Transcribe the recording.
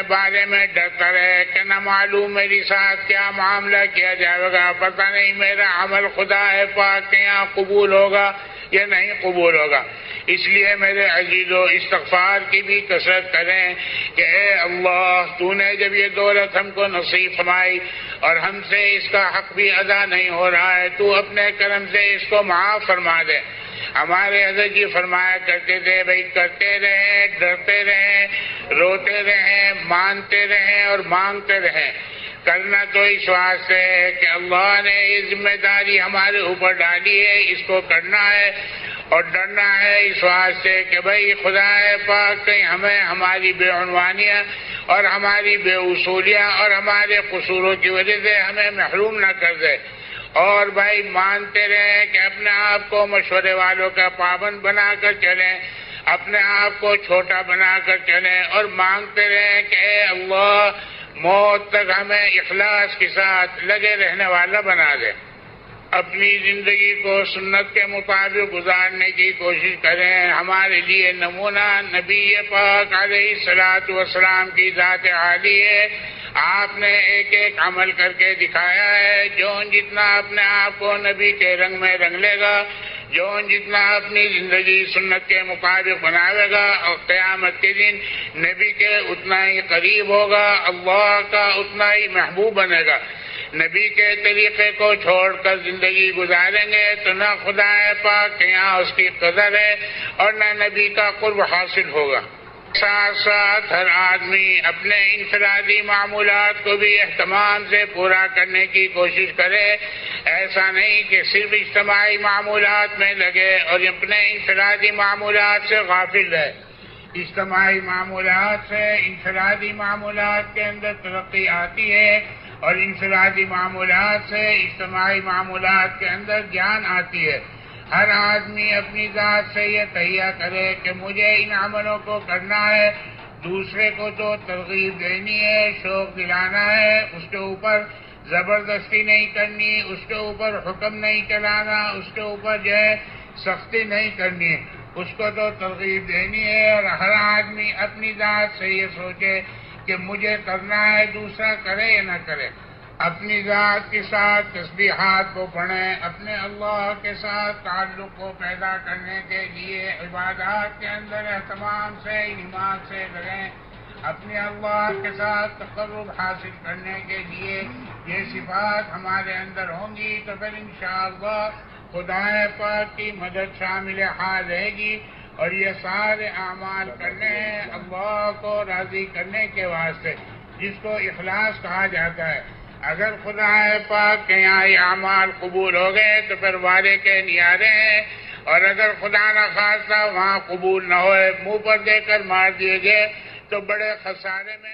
بارے میں ڈرتا رہے کہ نہ معلوم میری ساتھ کیا معاملہ کیا جائے گا، پتہ نہیں میرا عمل خدا پاک کے یہاں قبول ہوگا یا نہیں قبول ہوگا۔ اس لیے میرے عزیزو استغفار کی بھی کثرت کریں کہ اے اللہ تو نے جب یہ دولت ہم کو نصیب فرمائی اور ہم سے اس کا حق بھی ادا نہیں ہو رہا ہے، تو اپنے کرم سے اس کو معاف فرما دے۔ ہمارے حضرت جی فرمایا کرتے تھے بھائی کرتے رہیں، ڈرتے رہیں، روتے رہیں، مانتے رہیں اور مانگتے رہیں۔ کرنا تو اس واسطے ہے کہ اللہ نے یہ ذمہ داری ہمارے اوپر ڈالی ہے، اس کو کرنا ہے، اور ڈرنا ہے اس واسطے کہ بھائی خدا پاک کہیں ہمیں ہماری بے عنوانیاں اور ہماری بے اصولیاں اور ہمارے قصوروں کی وجہ سے ہمیں محروم نہ کر دے۔ اور بھائی مانتے رہیں کہ اپنے آپ کو مشورے والوں کا پابند بنا کر چلیں، اپنے آپ کو چھوٹا بنا کر چلیں، اور مانگتے رہیں کہ اے اللہ موت تک ہمیں اخلاص کے ساتھ لگے رہنے والا بنا دے۔ اپنی زندگی کو سنت کے مطابق گزارنے کی کوشش کریں۔ ہمارے لیے نمونہ نبی پاک علیہ الصلوۃ والسلام کی ذات عالی ہے۔ آپ نے ایک ایک عمل کر کے دکھایا ہے۔ جو جتنا اپنے آپ کو نبی کے رنگ میں رنگ لے گا، جو جتنا اپنی زندگی سنت کے مطابق بناوے گا، اور قیامت کے دن نبی کے اتنا ہی قریب ہوگا، اللہ کا اتنا ہی محبوب بنے گا۔ نبی کے طریقے کو چھوڑ کر زندگی گزاریں گے تو نہ خدا پاک کے یہاں اس کی قدر ہے اور نہ نبی کا قرب حاصل ہوگا۔ ساتھ ساتھ ہر آدمی اپنے انفرادی معمولات کو بھی اہتمام سے پورا کرنے کی کوشش کرے۔ ایسا نہیں کہ صرف اجتماعی معمولات میں لگے اور اپنے انفرادی معمولات سے غافل رہے۔ اجتماعی معمولات سے انفرادی معمولات کے اندر ترقی آتی ہے، اور انفرادی معمولات سے اجتماعی معمولات کے اندر جان آتی ہے۔ ہر آدمی اپنی ذات سے یہ تہیہ کرے کہ مجھے ان عملوں کو کرنا ہے، دوسرے کو تو ترغیب دینی ہے، شوق دلانا ہے، اس کے اوپر زبردستی نہیں کرنی، اس کے اوپر حکم نہیں چلانا، اس کے اوپر جو ہے سختی نہیں کرنی ہے، اس کو تو ترغیب دینی ہے۔ اور ہر آدمی اپنی ذات سے یہ سوچے کہ مجھے کرنا ہے، دوسرا کرے یا نہ کرے۔ اپنی ذات کے ساتھ تسبیحات کو پڑھیں، اپنے اللہ کے ساتھ تعلق کو پیدا کرنے کے لیے عبادات کے اندر اہتمام سے نماز سے لگیں، اپنے اللہ کے ساتھ تقرب حاصل کرنے کے لیے یہ صفات ہمارے اندر ہوں گی تو پھر انشاءاللہ خدا پاک کی مدد شامل حال رہے گی۔ اور یہ سارے اعمال کرنے ہیں اللہ کو راضی کرنے کے واسطے، جس کو اخلاص کہا جاتا ہے۔ اگر خدا پاک کے یہاں یہ اعمال قبول ہو گئے تو پھر وعدے کے نیارے ہیں، اور اگر خدا نہ خواستہ وہاں قبول نہ ہوئے، منہ پر دے کر مار دیے گئے تو بڑے خسارے میں